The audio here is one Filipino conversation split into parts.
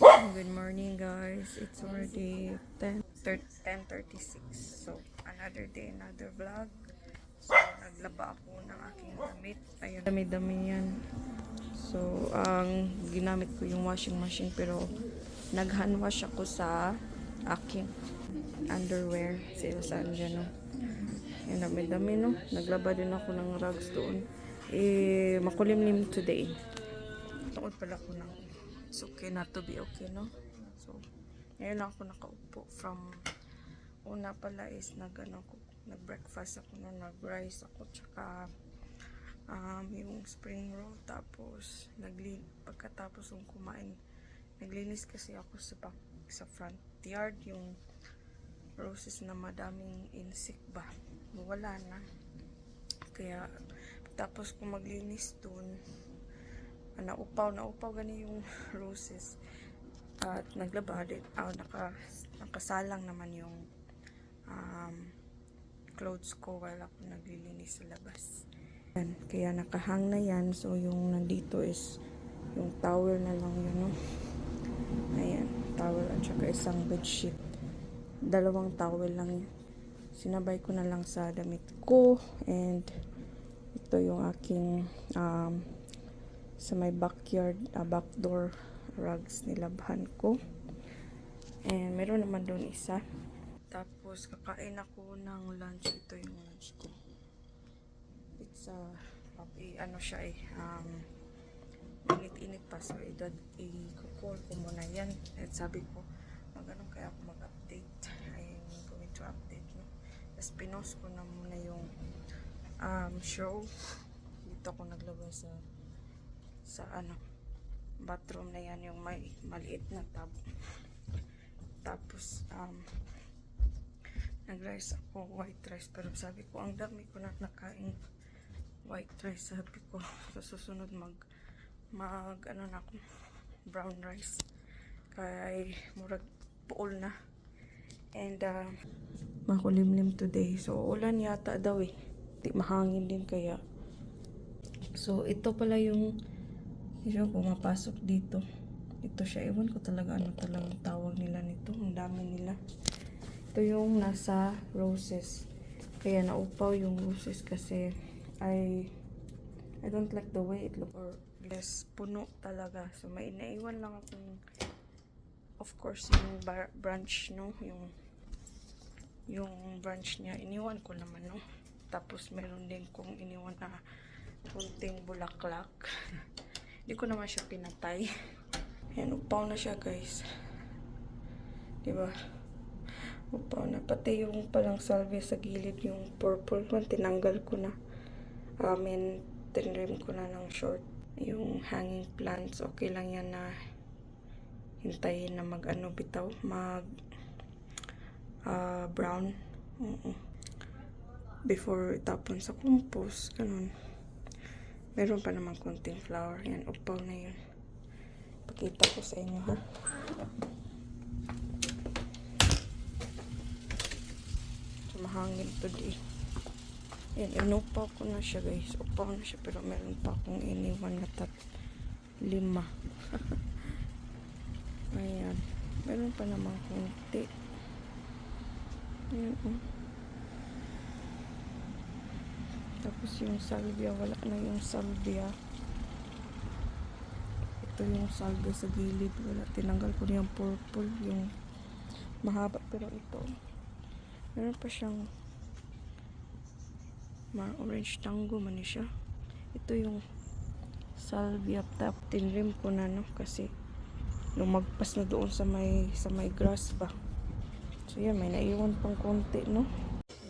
Good morning guys. It's already 10:36. So another day, another vlog. So naglaba ako ng aking damit. Ayun, dami-dami yan. So ang ginamit ko yung washing machine pero nag-hand wash ako sa aking underwear. Saan dyan, no? Yan, dami-dami, no? Naglaba din ako ng rugs doon. Makulimlim today. Takot pala ko ng it's okay not to be okay, no? So, ngayon lang ako nakaupo from una pala is nag-breakfast ako, no? Nag-rice ako, tsaka yung spring roll, tapos pagkatapos kong kumain, naglinis kasi ako sa front yard, yung roses na madaming insect ba, wala na. Kaya, tapos kung maglinis dun, naupaw gani yung roses at naglaba din nakasalang naman yung clothes ko while ako naglilinis sa labas. Yan, kaya nakahang na yan. So yung nandito is yung towel na lang yun, no? Ayan, towel at saka isang bedsheet, dalawang towel lang, sinabay ko na lang sa damit ko. And ito yung aking sa may backyard, backdoor rugs, nilabhan ko. And meron naman doon isa. Tapos kakain ako ng lunch. Ito yung lunch ko. It's ano siya init-init pa. So i-call ko muna yan. At sabi ko, kaya ako mag-update. I'm going to update, no? Tapos pinost ko na muna yung show. Dito ako naglabas sa bathroom na yan, yung may maliit na tub. Tapos nag-rice ako, white rice, pero sabi ko ang dami ko na nakain white rice. Sabi ko sa susunod mag na ako brown rice, kaya murag puol na. And makulimlim today, so ulan yata daw di mahangin din kaya. So ito pala yung pumapasok dito. Ito siya, ewan ko talaga ano talagang tawag nila nito. Ang dami nila. Ito yung nasa roses. Kaya naupaw yung roses kasi I don't like the way it look, or yes, puno talaga. So may naiwan lang akong, of course, yung branch, no? Yung branch niya iniwan ko naman, no? Tapos meron din kong iniwan na kunting bulaklak. Hindi ko naman siya pinatay. Ayan, upaw na siya, guys. Diba? Upaw na. Pati yung palang salvia sa gilid, yung purple one, tinanggal ko na. Tinrim ko na ng short. Yung hanging plants, okay lang yan na hintayin na bitaw, brown. Before itapon sa compost, ganun. Meron pa naman konting flower. Yan, upaw na yun. Pakita ko sa inyo, ha. So, mahangin today. Yan, inupaw ko na siya, guys. Upaw na siya, pero meron pa akong iniwan na 5. Ayan. Meron pa naman konti. Ayan, Tapos yung salvia, wala na yung salvia. Ito yung salvia sa gilid, wala. Tinanggal ko na yung purple, yung mahaba, pero ito meron pa siyang orange tango man siya. Ito yung salvia, tap tinrim ko na, no, kasi lumagpas na doon sa may grass ba. So yan, may naiwan pang konti, no.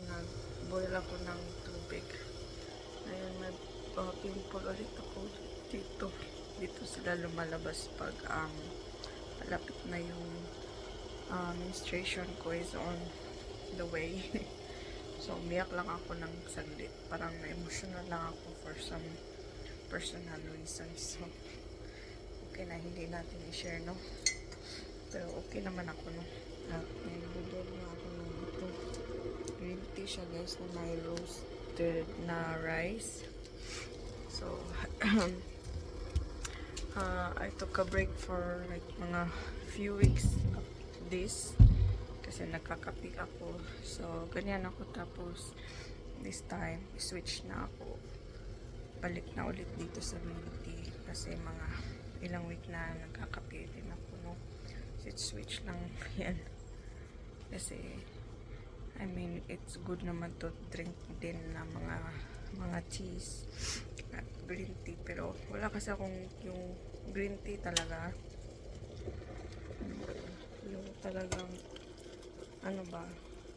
Nag-boil ako ng tubig. Ayun, may pimple ulit ako dito sila lumalabas pag malapit na yung menstruation ko is on the way. So umiyak lang ako ng saglit, parang na-emotional lang ako for some personal reasons. So okay na, hindi natin i-share, no, pero okay naman ako, no. Nag-budol na ako ng ito green tea siya, guys, na may roasted na rice. So I took a break for like mga few weeks of this kasi nagkakape ako. So, ganyan ako. Tapos, this time, switch na ako. Balik na ulit dito sa green tea kasi mga ilang week na nagkakape din ako, no? Switch lang yan. Kasi, I mean, it's good naman to drink din na mga teas at green tea. Pero, wala kasi akong yung green tea talaga. Yung talagang, ano ba,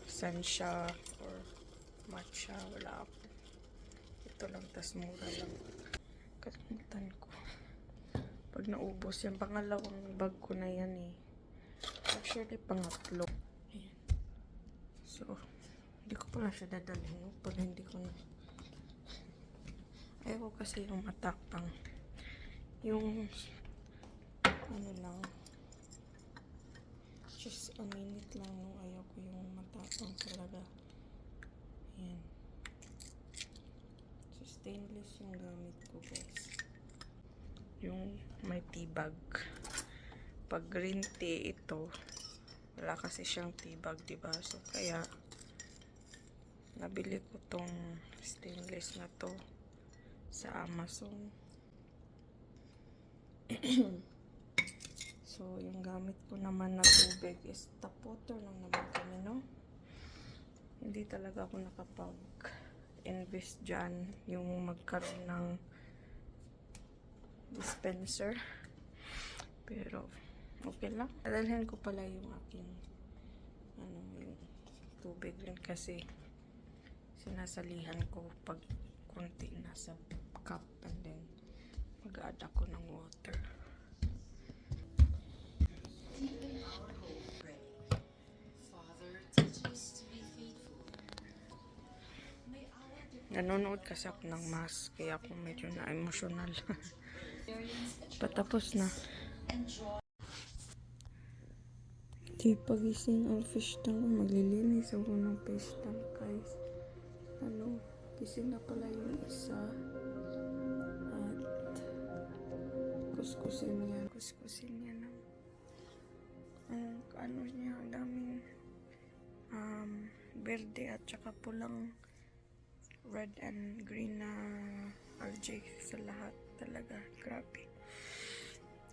sansya or matcha, wala ako. Ito lang, tas mura lang. Kalimutan ko. Pag naubos yan, pangalawang bag ko na yan eh. Actually, pangatlo. Ayan. So, hindi ko pala siya dadalhin, no? Pag hindi ko na. Ayaw ko kasi yung matapang. Yung, ano lang, just a minute lang, no? Ayaw ko yung matapang talaga. Ayan. So, stainless yung gamit ko, guys. Yung may tea bag. Pag green tea ito, wala kasi siyang tea bag, diba? So, kaya, nabili ko tong stainless na to sa Amazon. So, yung gamit ko naman na tubig is tap water lang naman kami, no? Hindi talaga ako nakapag-invest dyan yung magkaroon ng dispenser. Pero, okay lang. Dadalhin ko pala yung aking yung tubig rin kasi sinasalihan ko pag konti na sa cup and then mag-add ako ng water. Nanonood kasi ako ng mask kaya ako medyo na-emotional. Patapos na. Di pagising ang fish tank. Maglilinis ako ng fish tank, guys. Gising na pala yung isa. At kuskusin niya. Kuskusin niya ng ano niya, daming berde at saka pulang red and green na algae sa lahat talaga. Grabe.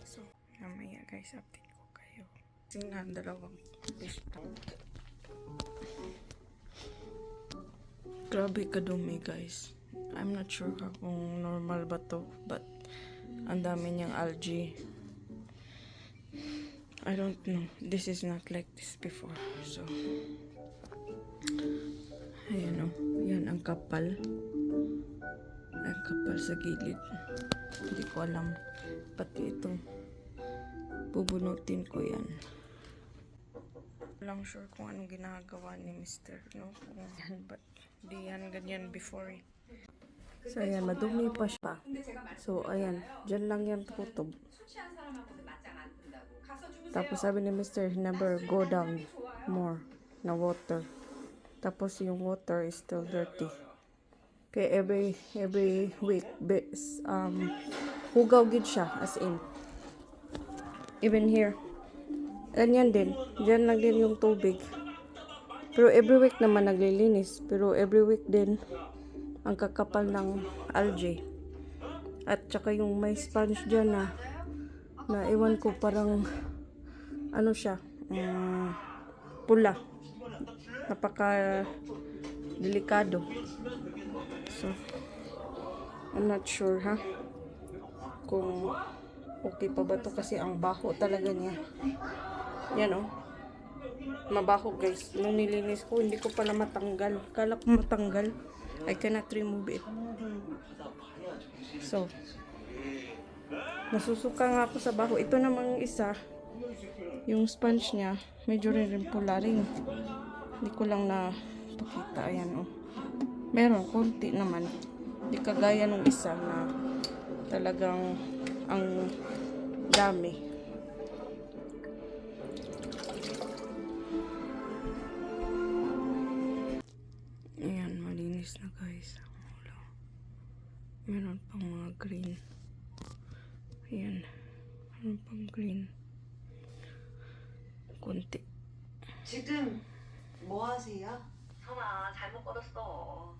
So, mamaya guys, update ko kayo. Tingnan, dalawang fish tank. Grabe kadumi, guys. I'm not sure kung normal ba to, but ang dami niyang algae. I don't know. This is not like this before. So, ayan o. Yan ang kapal. Ang kapal sa gilid. Hindi ko alam. Pati ito. Bubunutin ko yan. Lang sure kung anong ginagawa ni Mr. No? Kung yan, but di yan ganyan before eh. So, ayan. Madumi pa siya. So, ayan. Diyan lang yan tukutob. Tapos sabi ni Mr. never go down more na water. Tapos yung water is still dirty. Kaya every week hugaw gid siya, as in. Even here. Ganyan din. Diyan lang din yung tubig. Pero every week naman naglilinis. Pero every week din ang kakapal ng algae. At saka yung may sponge dyan na iwan ko parang ano siya, pula. Napaka delikado. So, I'm not sure kung okay pa ba to kasi ang baho talaga niya. Yan oh. Mabaho, guys. Nung nilinis ko, hindi ko pala matanggal. Kala ko matanggal. I cannot remove it. So, nasusuka nga ako sa baho. Ito namang isa, yung sponge niya, medyo rin pula rin. Hindi ko lang na pakita. Ayan, oh. Meron, konti naman. Hindi kagaya nung isa na talagang ang dami. Ayan, malinis na guys. Meron pang mga green. Ayan. Meron pang green. konti. 지금 뭐 하세요? 선아 잘못 걸었어.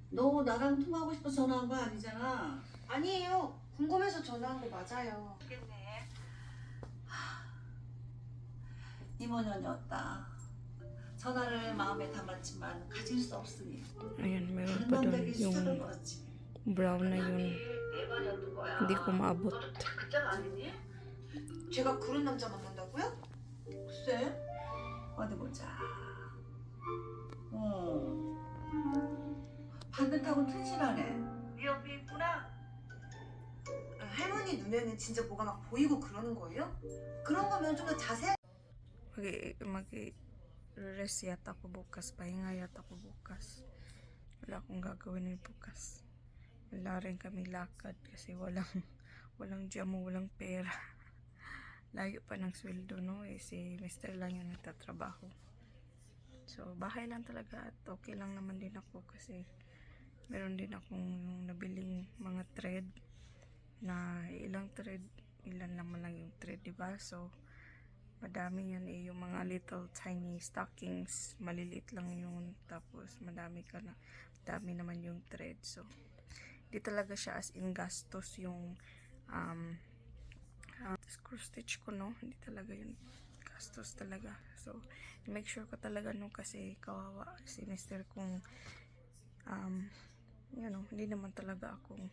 너 나랑 통화하고 싶어서 전화한 거 아니잖아. 아니에요. 궁금해서 전화한 거 맞아요. 죽겠네. 이모년이었다. 전화를 마음에 담았지만 가질 수 없으니 Ayan, meron 다른 pa doon 남자에게 수작을 yung 걸었지. brown na yun. 내관이었던 거야. Hindi ko maabot. 너도 딱 그짝 아니니? 제가 그런 남자 만난다고요? 글쎄, 어디 보자. 반듯하고 튼실하네. 네 옆에 있구나. 할머니 눈에는 진짜 뭐가 막 보이고 그러는 거예요? 그런 거면 좀 더 자세하게 Mag-rest yata ako bukas. Pahinga yata ako bukas. Wala akong gagawin bukas. Wala rin kami lakad kasi walang jamo, walang pera. Layo pa ng sweldo, no? Si Mr. lang yung nagtatrabaho. So, bahay lang talaga at okay lang naman din ako kasi meron din akong nabiling mga thread na ilang naman lang yung thread, diba? So, madami yan yung mga little tiny stockings, maliliit lang yun, tapos madami naman yung thread. So, di talaga siya as in gastos yung screw stitch ko, no? Hindi talaga yun gastos talaga. So, make sure ko talaga, no, kasi kawawa si Mr. kung hindi naman talaga akong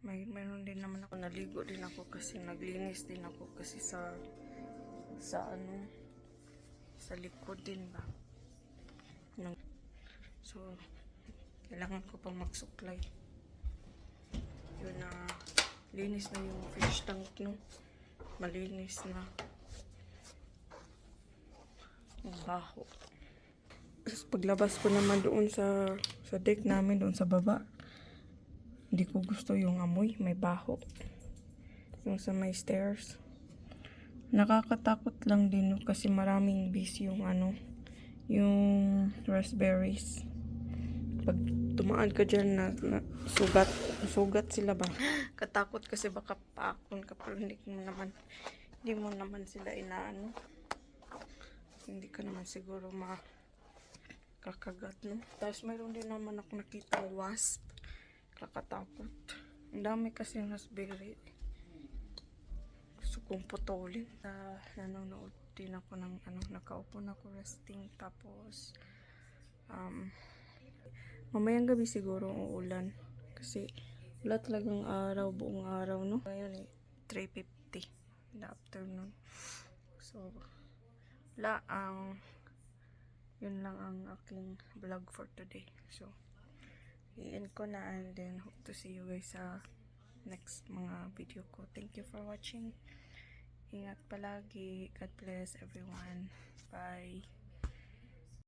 mayroon din naman ako, naligo din ako kasi naglinis din ako kasi sa likod din ba. So, kailangan ko pang magsuklay. Yun na, linis na yung fish tank, no? Malinis na. Ang baho. Tapos paglabas ko naman doon sa deck namin, doon sa baba. Hindi ko gusto yung amoy, may baho. Yung sa may stairs. Nakakatakot lang din, no? Kasi maraming bees yung yung raspberries. Pag tumaan ka dyan na sugat sila ba? Katakot kasi baka paakon ka pero hindi mo naman sila inaano. Hindi ka naman siguro makakagat, no? Tapos mayroon din naman ako nakita wasp. Kakatakot. Ang dami kasi ng raspberry. Gusto kong putulin. Nanonood din ako ng nakaupo na ako resting. Tapos mamayang gabi siguro uulan. Kasi wala talagang araw, buong araw, no? Ngayon 3:50 in the afternoon. So, yun lang ang aking vlog for today. So, i-end ko na and then hope to see you guys sa next mga video ko. Thank you for watching. Ingat palagi. God bless everyone. Bye.